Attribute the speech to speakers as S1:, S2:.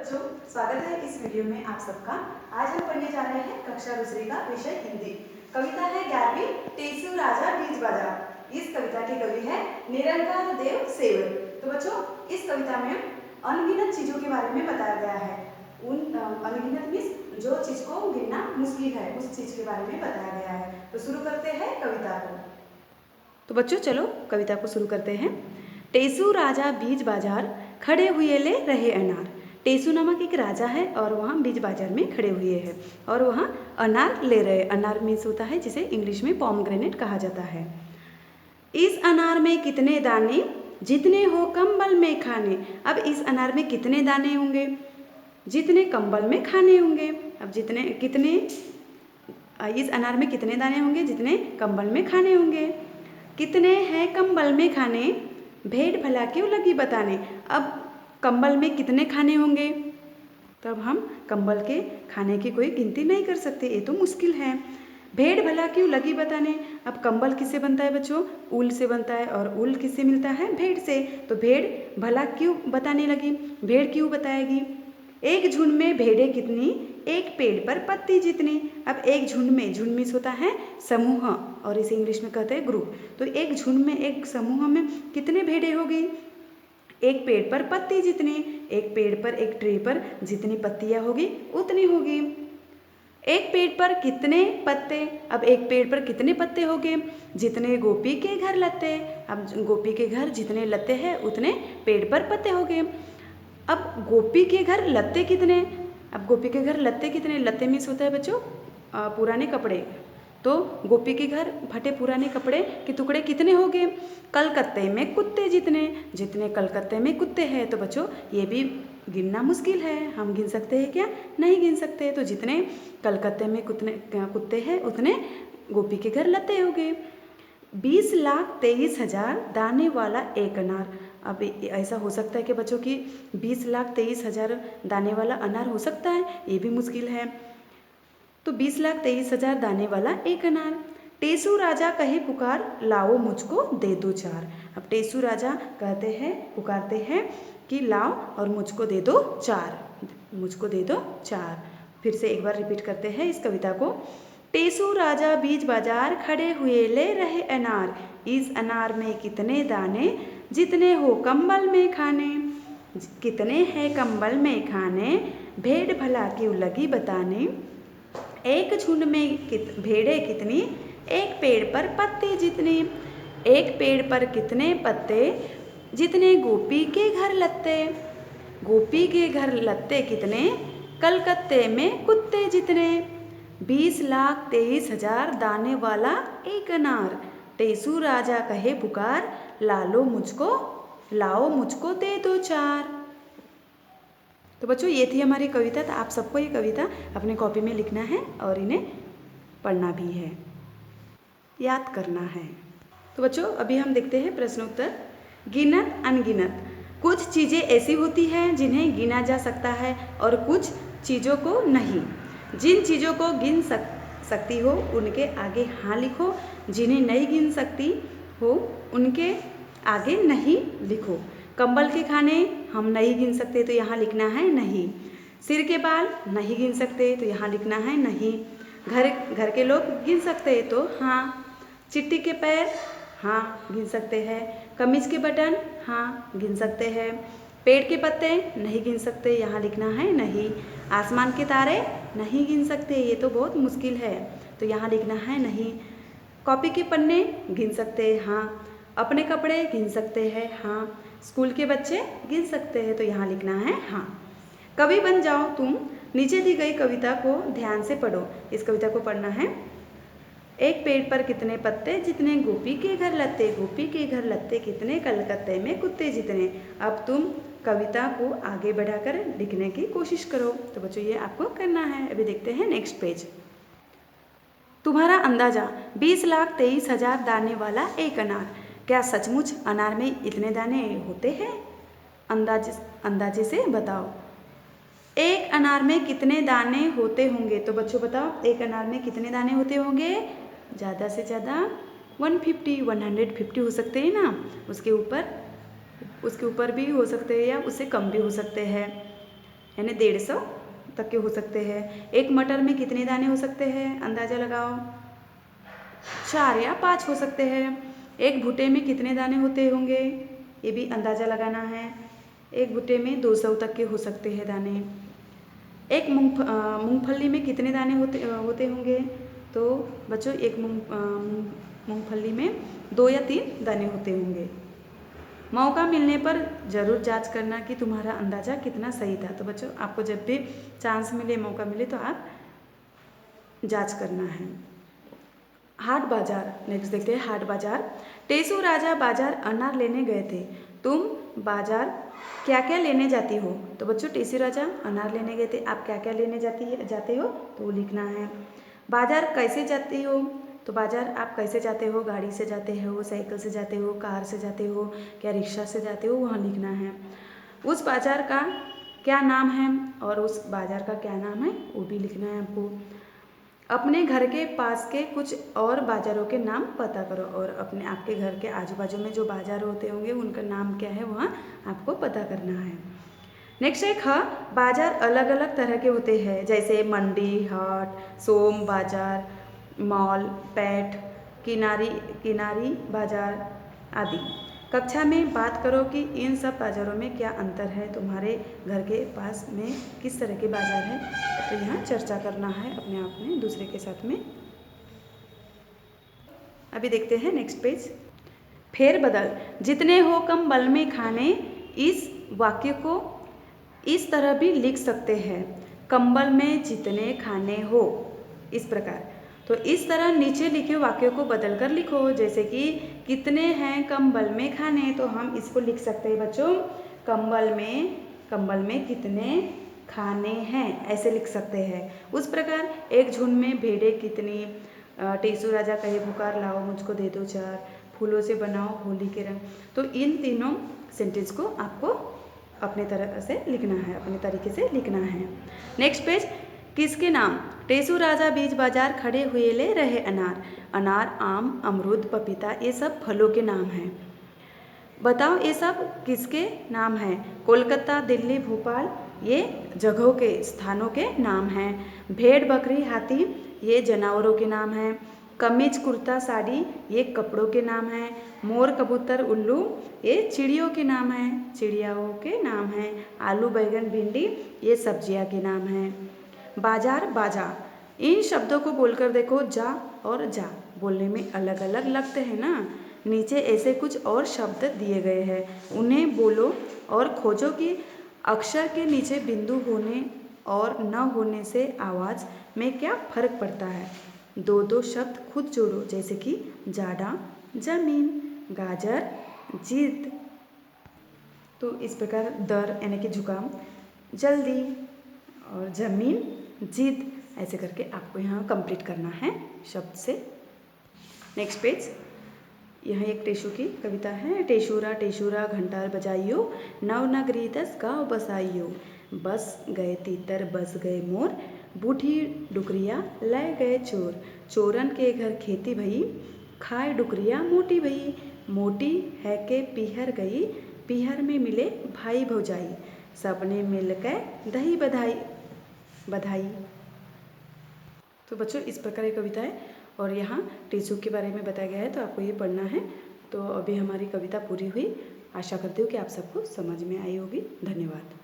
S1: बच्चों, स्वागत है इस वीडियो में आप सबका। आज हम पढ़ने जा रहे हैं कक्षा दूसरी का विषय हिंदी। कविता है 11वीं टेसू राजा बीज बाजार। इस कविता के कवि है निरंकार देव सेवर। तो बच्चों, इस कविता में अनगिनत चीजों के बारे में बताया गया है। उन अनगिनत मीन्स जो चीज को गिनना मुश्किल है, उस चीज के बारे में बताया गया है। तो शुरू करते हैं कविता को। तो बच्चों चलो कविता को शुरू करते हैं। टेसू राजा बीज बाजार खड़े हुए ले रहे अनार। टेसू नामक एक राजा है और वहाँ बीज बाजार में खड़े हुए हैं और वहाँ अनार ले रहे। अनार मीन्स होता है जिसे इंग्लिश में पोमग्रेनेट कहा जाता है। इस अनार में कितने दाने, जितने हो कंबल में खाने। अब इस अनार में कितने दाने होंगे? जितने कंबल में खाने होंगे। अब इस अनार में कितने दाने होंगे? जितने कंबल में खाने होंगे। कितने हैं कंबल में खाने, भेड़ भला क्यों लगी बताने। अब कंबल में कितने खाने होंगे? तब हम कंबल के खाने की कोई गिनती नहीं कर सकते, ये तो मुश्किल है। भेड़ भला क्यों लगी बताने। अब कंबल किससे बनता है बच्चों? ऊल से बनता है और ऊल किससे मिलता है? भेड़ से। तो भेड़ भला क्यों बताने लगी? भेड़ क्यों बताएगी? एक झुंड में भेड़ें कितनी, एक पेड़ पर पत्ती जितनी। अब एक झुंड में, झुंड मीन्स होता है समूह और इसे इंग्लिश में कहते हैं ग्रुप। तो एक झुंड में, एक समूह में कितने भेड़ें होगी? एक पेड़ पर पत्ती जितनी। एक पेड़ पर, एक ट्री पर जितनी पत्तियां होगी उतनी होगी। एक पेड़ पर कितने पत्ते। अब एक पेड़ पर कितने पत्ते होंगे? जितने गोपी के घर लत्ते। अब गोपी के घर जितने लत्ते हैं उतने पेड़ पर पत्ते होंगे। अब गोपी के घर लत्ते कितने? अब गोपी के घर लत्ते कितने? लत्ते मीन्स होता है बच्चों पुराने कपड़े। तो गोपी के घर फटे पुराने कपड़े के टुकड़े कितने हो गए? कलकत्ते में कुत्ते जितने। जितने कलकत्ते में कुत्ते हैं। तो बच्चों ये भी गिनना मुश्किल है, हम गिन सकते हैं क्या? नहीं गिन सकते। तो जितने कलकत्ते में कुत्ते हैं उतने गोपी के घर लत्ते हो गए। 20,23,000 दाने वाला एक अनार। अब ऐसा हो सकता है कि बच्चों की 20,23,000 दाने वाला अनार हो सकता है? ये भी मुश्किल है। तो 20,23,000 दाने वाला एक अनार। टेसू राजा कहे पुकार, लाओ मुझको दे दो चार। अब टेसू राजा कहते हैं, पुकारते हैं कि लाओ और मुझको दे दो चार, मुझको दे दो चार। फिर से एक बार रिपीट करते हैं इस कविता को। टेसू राजा बीज बाजार खड़े हुए ले रहे अनार। इस अनार में कितने दाने, जितने हो कंबल में खाने। कितने हैं कंबल में खाने, भेड़ भला क्यों लगी बताने। एक झुंड में भेड़ें कितनी, एक पेड़ पर पत्ते जितने। एक पेड़ पर कितने पत्ते, जितने गोपी के घर लत्ते। गोपी के घर लत्ते कितने, कलकत्ते में कुत्ते जितने। 20,23,000 दाने वाला एक अनार। टेसू राजा कहे पुकार, लाओ मुझको दे दो चार। तो बच्चों ये थी हमारी कविता। तो आप सबको ये कविता अपने कॉपी में लिखना है और इन्हें पढ़ना भी है, याद करना है। तो बच्चों अभी हम देखते हैं प्रश्नोत्तर। गिनत अनगिनत। कुछ चीज़ें ऐसी होती हैं जिन्हें गिना जा सकता है और कुछ चीज़ों को नहीं। जिन चीज़ों को गिन सकती हो उनके आगे हाँ लिखो, जिन्हें नहीं गिन सकती हो उनके आगे नहीं लिखो। कंबल के खाने हम नहीं गिन सकते तो यहाँ लिखना है नहीं। सिर के बाल नहीं गिन सकते तो यहाँ लिखना है नहीं। घर के लोग गिन सकते तो हाँ। चिट्टी के पैर हाँ गिन सकते हैं। कमीज के बटन हाँ गिन सकते हैं। पेड़ के पत्ते नहीं गिन सकते, यहाँ लिखना है नहीं। आसमान के तारे नहीं गिन सकते, ये तो बहुत मुश्किल है तो यहाँ लिखना है नहीं। कॉपी के पन्ने गिन सकते हैं हाँ। अपने कपड़े गिन सकते हैं हाँ। स्कूल के बच्चे गिन सकते हैं तो यहाँ लिखना है हाँ। कवि बन जाओ तुम। नीचे दी गई कविता को ध्यान से पढ़ो। इस कविता को पढ़ना है। एक पेड़ पर कितने पत्ते, जितने गोपी के घर लत्ते। गोपी के घर लत्ते कितने, कलकत्ते में कुत्ते जितने। अब तुम कविता को आगे बढ़ाकर लिखने की कोशिश करो। तो बच्चों ये आपको करना है। अभी देखते हैं नेक्स्ट पेज। तुम्हारा अंदाजा 20,23,000 दाने वाला एक अनार। क्या सचमुच अनार में इतने दाने होते हैं? अंदाजे से बताओ। एक अनार में कितने दाने होते होंगे? तो बच्चों बताओ एक अनार में कितने दाने होते होंगे? ज़्यादा से ज़्यादा 150 हो सकते हैं ना। उसके ऊपर भी हो सकते हैं या उससे कम भी हो सकते हैं, यानी 150 तक के हो सकते हैं। एक मटर में कितने दाने हो सकते हैं, अंदाज़ा लगाओ। 4 या 5 हो सकते हैं। एक भुट्टे में कितने दाने होते होंगे, ये भी अंदाज़ा लगाना है। एक भुट्टे में 200 तक के हो सकते हैं दाने। एक मूंगफली में कितने दाने होते होंगे, तो बच्चों एक मूंगफली में 2 या 3 दाने होते होंगे। मौका मिलने पर ज़रूर जांच करना कि तुम्हारा अंदाज़ा कितना सही था। तो बच्चों आपको जब भी चांस मिले, मौका मिले, तो आप जांच करना है। हाट बाजार, नेक्स्ट देखते हैं हाट बाजार। टेसू राजा बाजार अनार लेने गए थे, तुम बाजार क्या क्या लेने जाती हो। तो बच्चों टेसू राजा अनार लेने गए थे, आप क्या क्या लेने जाते हो, तो वो लिखना है। बाजार कैसे जाती हो, तो बाजार आप कैसे जाते हो, गाड़ी से जाते हो, साइकिल से जाते हो, कार से जाते हो, क्या रिक्शा से जाते हो, वहाँ लिखना है। उस बाजार का क्या नाम है, और उस बाजार का क्या नाम है वो भी लिखना है आपको। अपने घर के पास के कुछ और बाज़ारों के नाम पता करो, और अपने आपके घर के आजू बाजू में जो बाज़ार होते होंगे उनका नाम क्या है वहाँ आपको पता करना है। नेक्स्ट है ख, बाज़ार अलग अलग तरह के होते हैं, जैसे मंडी, हाट, सोम बाज़ार, मॉल, पैठ, किनारी बाज़ार आदि। कक्षा में बात करो कि इन सब बाज़ारों में क्या अंतर है, तुम्हारे घर के पास में किस तरह के बाज़ार है, तो यहाँ चर्चा करना है अपने आप में दूसरे के साथ में। अभी देखते हैं नेक्स्ट पेज। फेरबदल, जितने हो कम बल में खाने, इस वाक्य को इस तरह भी लिख सकते हैं, कंबल में जितने खाने हो, इस प्रकार। तो इस तरह नीचे लिखे वाक्य को बदल कर लिखो, जैसे कि कितने हैं कंबल में खाने, तो हम इसको लिख सकते हैं बच्चों, कंबल में कितने खाने हैं, ऐसे लिख सकते हैं। उस प्रकार एक झुंड में भेड़ें कितनी, टेसू राजा कहे पुकार लाओ मुझको दे दो 4, फूलों से बनाओ होली के रंग। तो इन तीनों सेंटेंस को आपको अपने तरह से लिखना है, अपने तरीके से लिखना है। नेक्स्ट पेज, किसके नाम, टेसू राजा बीच बाजार खड़े हुए ले रहे अनार। अनार, आम, अमरूद, पपीता, ये सब फलों के नाम हैं। बताओ ये सब किसके नाम हैं। कोलकाता, दिल्ली, भोपाल, ये जगहों के, स्थानों के नाम हैं। भेड़, बकरी, हाथी, ये जानवरों के नाम हैं। कमीज, कुर्ता, साड़ी, ये कपड़ों के नाम हैं। मोर, कबूतर, उल्लू, ये चिड़ियों के नाम हैं, चिड़ियाओं के नाम हैं। आलू, बैगन, भिंडी, ये सब्जियां के नाम हैं। बाजार, बाजा, इन शब्दों को बोलकर देखो, जा और जा बोलने में अलग अलग लगते हैं ना। नीचे ऐसे कुछ और शब्द दिए गए हैं, उन्हें बोलो और खोजो कि अक्षर के नीचे बिंदु होने और न होने से आवाज़ में क्या फ़र्क पड़ता है। दो दो शब्द खुद जोड़ो, जैसे कि जाड़ा, जमीन, गाजर, जिद। तो इस प्रकार दर यानी कि जुकाम, जल्दी, और ज़मीन, जिद, ऐसे करके आपको यहाँ कंप्लीट करना है शब्द से। नेक्स्ट पेज, यहाँ एक टेशू की कविता है। टेशूरा टेशूरा घंटार बजाइयो, नवनगरी 10 गाँव बसाइयो। बस गए तीतर बस गए मोर, बूढ़ी डुकरिया लय गए चोर। चोरन के घर खेती भई, खाए डुकरिया मोटी भई। मोटी है के पीहर गई, पीहर में मिले भाई भौजाई। सबने मिल के दही बधाई। तो बच्चों इस प्रकार की कविता है, और यहाँ टेसू के बारे में बताया गया है, तो आपको ये पढ़ना है। तो अभी हमारी कविता पूरी हुई, आशा करती हूँ कि आप सबको समझ में आई होगी। धन्यवाद।